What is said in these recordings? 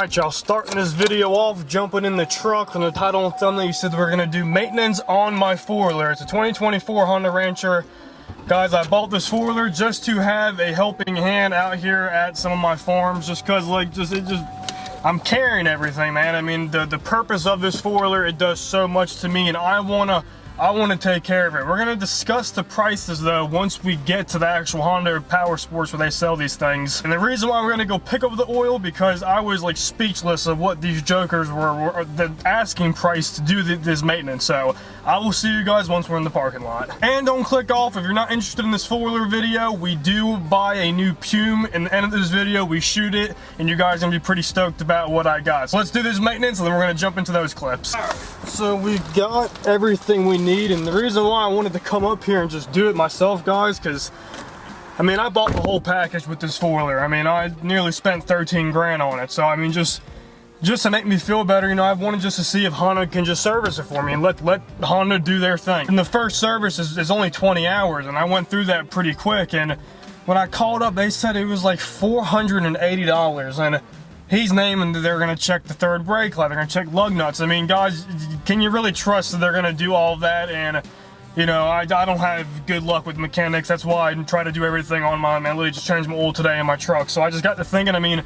Alright y'all, starting this video off, jumping in the truck. From the title and thumbnail, you said we're going to do maintenance on my four-wheeler. It's a 2024 Honda Rancher. Guys, I bought this four-wheeler just to have a helping hand out here at some of my farms, just because I'm carrying everything, man. I mean, the purpose of this four-wheeler, it does so much to me, and I wanna take care of it. We're gonna discuss the prices though once we get to the actual Honda Power Sports where they sell these things. And the reason why we're gonna go pick up the oil, because I was like speechless of what these jokers were the asking price to do this maintenance. So I will see you guys once we're in the parking lot. And don't click off if you're not interested in this four-wheeler video. We do buy a new Pume in the end of this video. We shoot it, and you guys are gonna be pretty stoked about what I got. So let's do this maintenance, and then we're gonna jump into those clips. All right, so we've got everything we need. And the reason why I wanted to come up here and just do it myself, guys, because I mean, I bought the whole package with this four-wheeler. I mean, I nearly spent 13 grand on it. So I mean, just to make me feel better, you know, I wanted just to see if Honda can just service it for me and let Honda do their thing. And the first service is only 20 hours, and I went through that pretty quick. And when I called up, they said it was like $480, and he's naming that they're gonna check the third brake light, they're gonna check lug nuts. I mean, guys, can you really trust that they're gonna do all of that? And you know, I don't have good luck with mechanics. That's why I try to do everything on my own. I literally just changed my oil today in my truck. So I just got to thinking, I mean,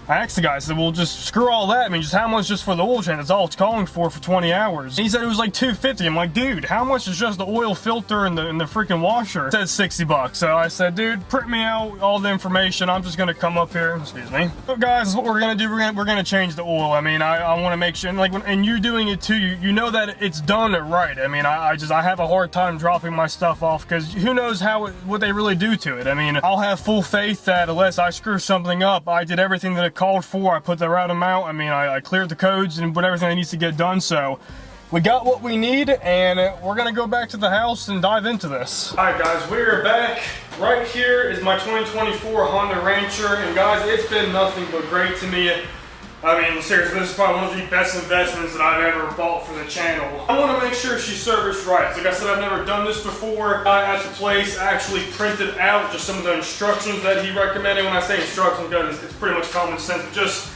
I asked the guy, I said, well, just screw all that. I mean, just how much just for the oil change? That's all it's calling for 20 hours. And he said it was like $250. I'm like, dude, how much is just the oil filter and the freaking washer? It said $60. So I said, dude, print me out all the information. I'm just gonna come up here, excuse me. So guys, what we're gonna do, we're gonna change the oil. I mean, I wanna make sure, and like, and you're doing it too, you know that it's done it right. I mean, I have a hard time dropping my stuff off, because who knows what they really do to it. I mean, I'll have full faith that unless I screw something up, I did everything that it called for. I put the right amount. I mean, I cleared the codes and put everything that needs to get done. So we got what we need, and we're gonna go back to the house and dive into this. All right, guys, we are back. Right here is my 2024 Honda Rancher, and guys, it's been nothing but great to me. I mean, seriously, this is probably one of the best investments that I've ever bought for the channel. I want to make sure she's serviced right. Like I said, I've never done this before. I, at the place, actually printed out just some of the instructions that he recommended. When I say instructions, guys, it's pretty much common sense. Just,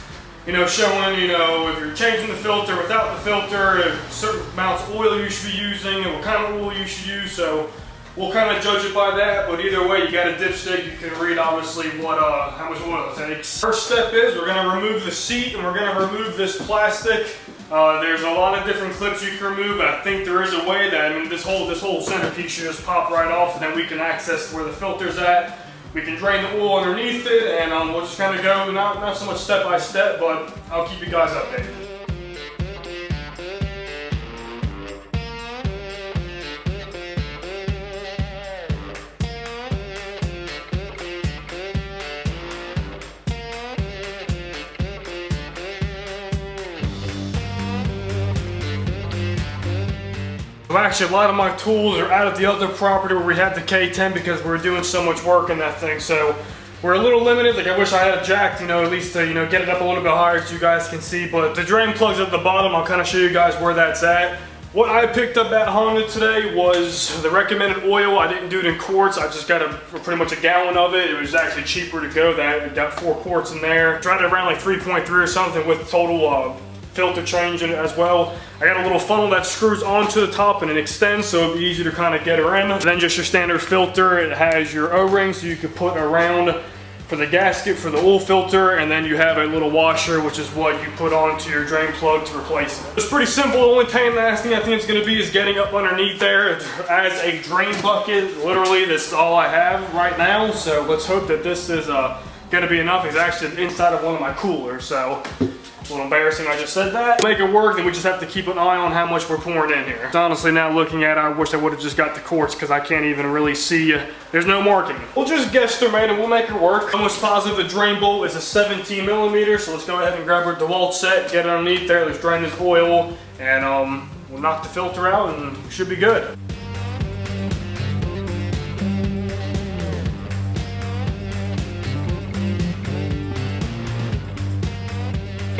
you know, showing, you know, if you're changing the filter, without the filter, if certain amounts of oil you should be using, and what kind of oil you should use. So we'll kind of judge it by that, but either way, you got a dipstick. You can read obviously what how much oil it takes. First step is we're going to remove the seat, and we're going to remove this plastic. There's a lot of different clips you can remove, but I think there is a way that, I mean, this whole centerpiece should just pop right off, and then we can access where the filter's at. We can drain the oil underneath it, and we'll just kind of go, not so much step by step, but I'll keep you guys updated. Well, actually, a lot of my tools are out at the other property where we had the K10 because we're doing so much work in that thing. So we're a little limited. Like, I wish I had it jacked, you know, at least to, you know, get it up a little bit higher so you guys can see. But the drain plug's at the bottom. I'll kind of show you guys where that's at. What I picked up at Honda today was the recommended oil. I didn't do it in quarts. I just got pretty much a gallon of it. It was actually cheaper to go that. It got 4 quarts in there. Tried it around like 3.3 or something with total filter change in it as well. I got a little funnel that screws onto the top and it extends, so it'll be easy to kind of get her in. And then just your standard filter. It has your O-ring, so you can put around for the gasket for the oil filter, and then you have a little washer, which is what you put onto your drain plug to replace it. It's pretty simple. The only pain in the ass thing I think it's going to be is getting up underneath there as a drain bucket. Literally, this is all I have right now, so let's hope that this is going to be enough. It's actually inside of one of my coolers, so a little embarrassing I just said that. To make it work, then we just have to keep an eye on how much we're pouring in here. So honestly, now looking at it, I wish I would have just got the quarts, because I can't even really see. There's no marking. We'll just guesstimate and we'll make it work. I'm almost positive the drain bolt is a 17 millimeter, so let's go ahead and grab our DeWalt set, get it underneath there, let's drain this oil, and we'll knock the filter out and we should be good.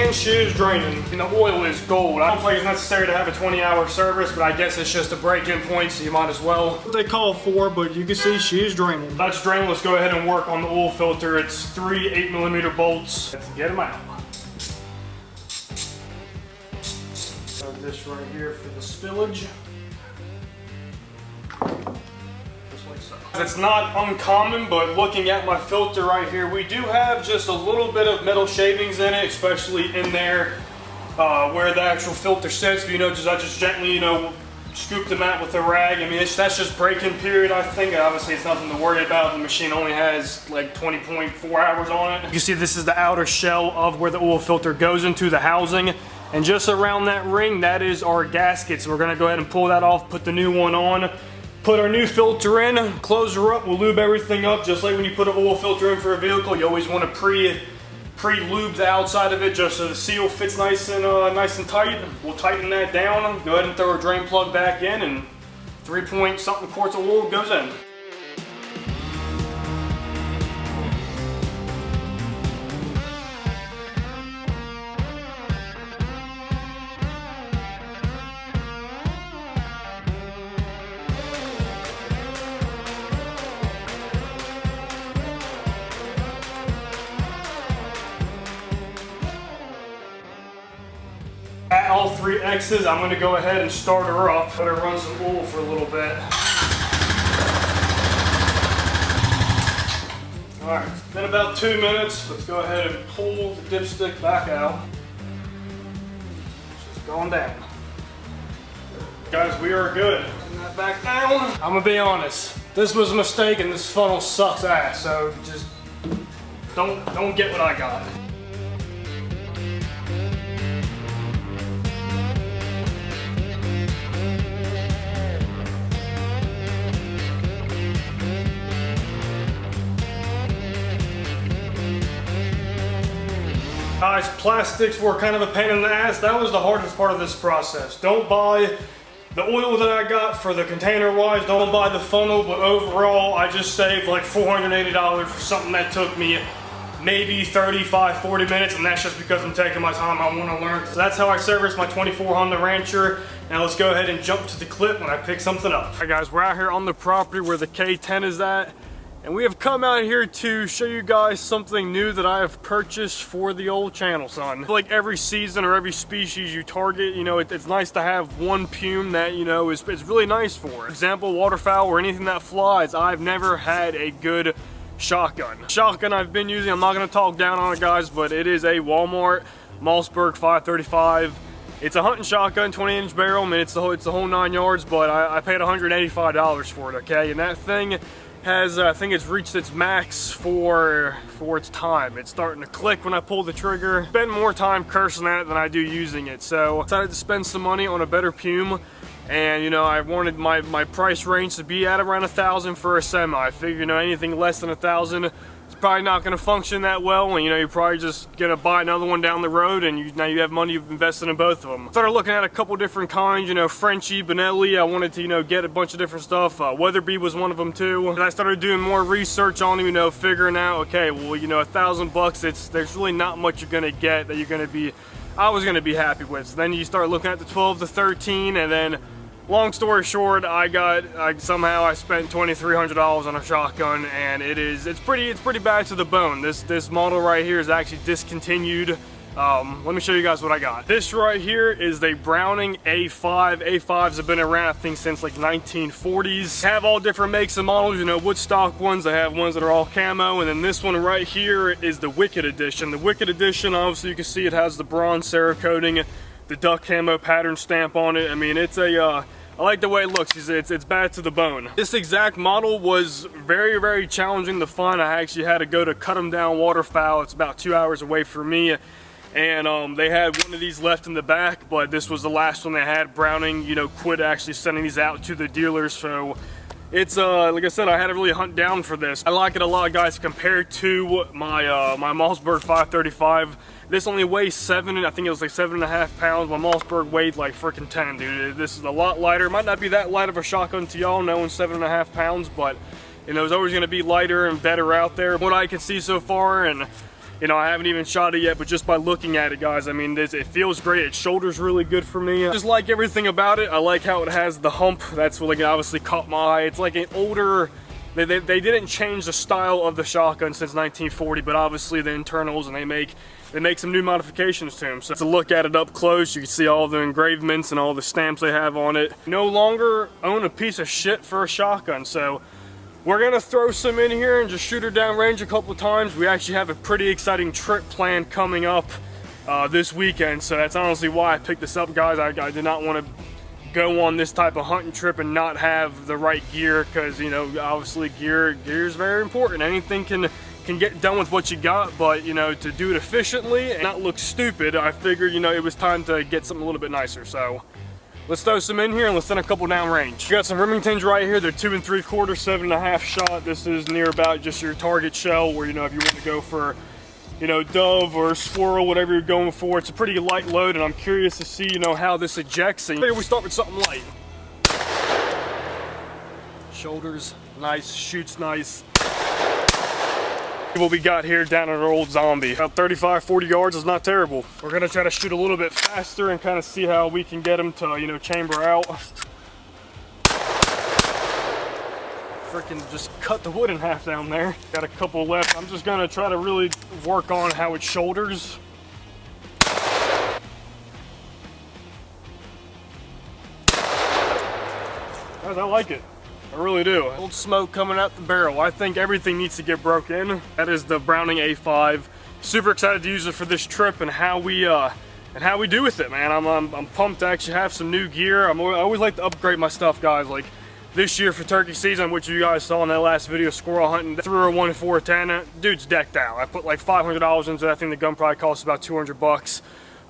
And she is draining, and the oil is gold. I don't think it's necessary to have a 20-hour service, but I guess it's just a break-in point, so you might as well. What they call for, but you can see she is draining. That's draining. Let's go ahead and work on the oil filter. It's 3 8mm bolts. Let's get them out. insert this right here for the spillage. It's not uncommon, but looking at my filter right here, we do have just a little bit of metal shavings in it, especially in there where the actual filter sits. But, I just gently, scoop them out with a rag. I mean, that's just break-in period, I think. Obviously, it's nothing to worry about. The machine only has like 20.4 hours on it. You can see this is the outer shell of where the oil filter goes into the housing. And just around that ring, that is our gasket. So we're gonna go ahead and pull that off, put the new one on, put our new filter in, close her up, we'll lube everything up. Just like when you put an oil filter in for a vehicle, you always want to pre-lube the outside of it just so the seal fits nice and tight. We'll tighten that down, go ahead and throw our drain plug back in, and 3 something quarts of oil goes in. At all 3 X's, I'm going to go ahead and start her up. Let her run some oil for a little bit. Alright, it's been about 2 minutes. Let's go ahead and pull the dipstick back out. It's just going down. Guys, we are good. Putting that back down. I'm going to be honest. This was a mistake and this funnel sucks ass. So just don't get what I got. Guys, plastics were kind of a pain in the ass. That was the hardest part of this process. Don't buy the oil that I got for the container wise. Don't buy the funnel, but overall I just saved like $480 for something that took me maybe 35, 40 minutes, and that's just because I'm taking my time. I want to learn. So that's how I service my 24 Honda Rancher. Now let's go ahead and jump to the clip when I pick something up. Alright guys, we're out here on the property where the K10 is at. And we have come out here to show you guys something new that I have purchased for the old channel, son. Like every season or every species you target, it's nice to have one plume that, is really nice for. For example, waterfowl or anything that flies. I've never had a good shotgun. Shotgun I've been using, I'm not going to talk down on it, guys, but it is a Walmart Mossberg 535. It's a hunting shotgun, 20-inch barrel. I mean, it's the whole 9 yards, but I paid $185 for it, okay? And that thing has, I think it's reached its max for its time. It's starting to click when I pull the trigger. Spend more time cursing at it than I do using it. So I decided to spend some money on a better Pume. And I wanted my price range to be at around $1,000 for a semi. I figured anything less than $1,000, it's probably not going to function that well, and you're probably just going to buy another one down the road, and now you have money you've invested in both of them. Started looking at a couple different kinds, Frenchie, Benelli. I wanted to get a bunch of different stuff. Weatherby was one of them too. And I started doing more research on them, figuring out, okay, well, $1,000, there's really not much you're going to get that I was going to be happy with. So then you start looking at the 12 to 13, and then long story short, somehow I spent $2,300 on a shotgun, and it's pretty bad to the bone. This model right here is actually discontinued. Let me show you guys what I got. This right here is the Browning A5. A5s have been around, I think, since like 1940s. Have all different makes and models, Woodstock ones. I have ones that are all camo, and then this one right here is the Wicked Edition. The Wicked Edition, obviously you can see it has the bronze Cerakoting, the duck camo pattern stamp on it. I mean, I like the way it looks. It's bad to the bone. This exact model was very, very challenging to find. I actually had to go to Cut 'em Down Waterfowl. It's about 2 hours away from me. And they had one of these left in the back, but this was the last one they had. Browning, quit actually sending these out to the dealers. So it's, like I said, I had to really hunt down for this. I like it a lot, guys, compared to my Mossberg 535. This only weighs 7, I think it was like 7.5 pounds. My Mossberg weighed like freaking 10, dude. This is a lot lighter. Might not be that light of a shotgun to y'all, knowing 7.5 pounds, but it's always gonna be lighter and better out there. What I can see so far, and I haven't even shot it yet, but just by looking at it, guys, I mean, it feels great. Its shoulder's really good for me. Just like everything about it. I like how it has the hump. That's what obviously caught my eye. It's like an older They didn't change the style of the shotgun since 1940, but obviously the internals, and they make some new modifications to them. So to look at it up close, you can see all the engravements and all the stamps they have on it. No longer own a piece of shit for a shotgun, so we're gonna throw some in here and just shoot her down range a couple of times. We actually have a pretty exciting trip planned coming up this weekend, so that's honestly why I picked this up, guys. I did not want to go on this type of hunting trip and not have the right gear, because, you know, obviously gear is very important. Anything can get done with what you got, but, you know, to do it efficiently and not look stupid, I figured, you know, it was time to get something a little bit nicer. So let's throw some in here and let's send a couple down range. We got some Remingtons right here. They're 2 3/4, 7.5 shot. This is near about just your target shell, where, you know, if you want to go for, you know, dove or squirrel, whatever you're going for. It's a pretty light load, and I'm curious to see, you know, how this ejects. And here we start with something light. Shoulders nice, shoots nice. What we got here down at our old zombie. About 35, 40 yards is not terrible. We're gonna try to shoot a little bit faster and kind of see how we can get him to, you know, chamber out. Freaking just cut the wood in half down there. Got a couple left. I'm just gonna try to really work on how it shoulders. Guys, I like it. I really do. Old smoke coming out the barrel. I think everything needs to get broke in. That is the Browning A5. Super excited to use it for this trip and how we do with it, man. I'm pumped to actually have some new gear. I always like to upgrade my stuff, guys. Like this year for turkey season, which you guys saw in that last video, squirrel hunting through a 1.410. Dude's decked out. I put like $500 into that thing. The gun probably costs about 200 bucks.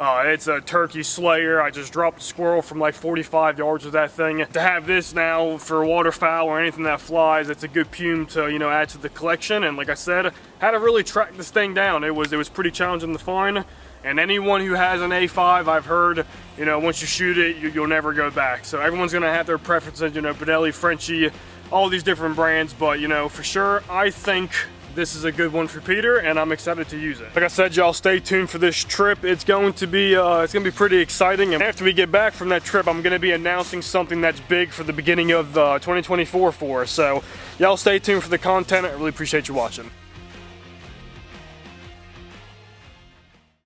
It's a turkey slayer. I just dropped a squirrel from like 45 yards with that thing. To have this now for waterfowl or anything that flies, it's a good plume to, you know, add to the collection. And like I said, had to really track this thing down. It was pretty challenging to find. And anyone who has an A5, I've heard, you know, once you shoot it, you'll never go back. So everyone's gonna have their preferences, you know, Benelli, Frenchie, all these different brands. But, you know, for sure, I think this is a good one for Peter, and I'm excited to use it. Like I said, y'all, stay tuned for this trip. It's going to be pretty exciting. And after we get back from that trip, I'm going to be announcing something that's big for the beginning of 2024 for us. So y'all stay tuned for the content. I really appreciate you watching.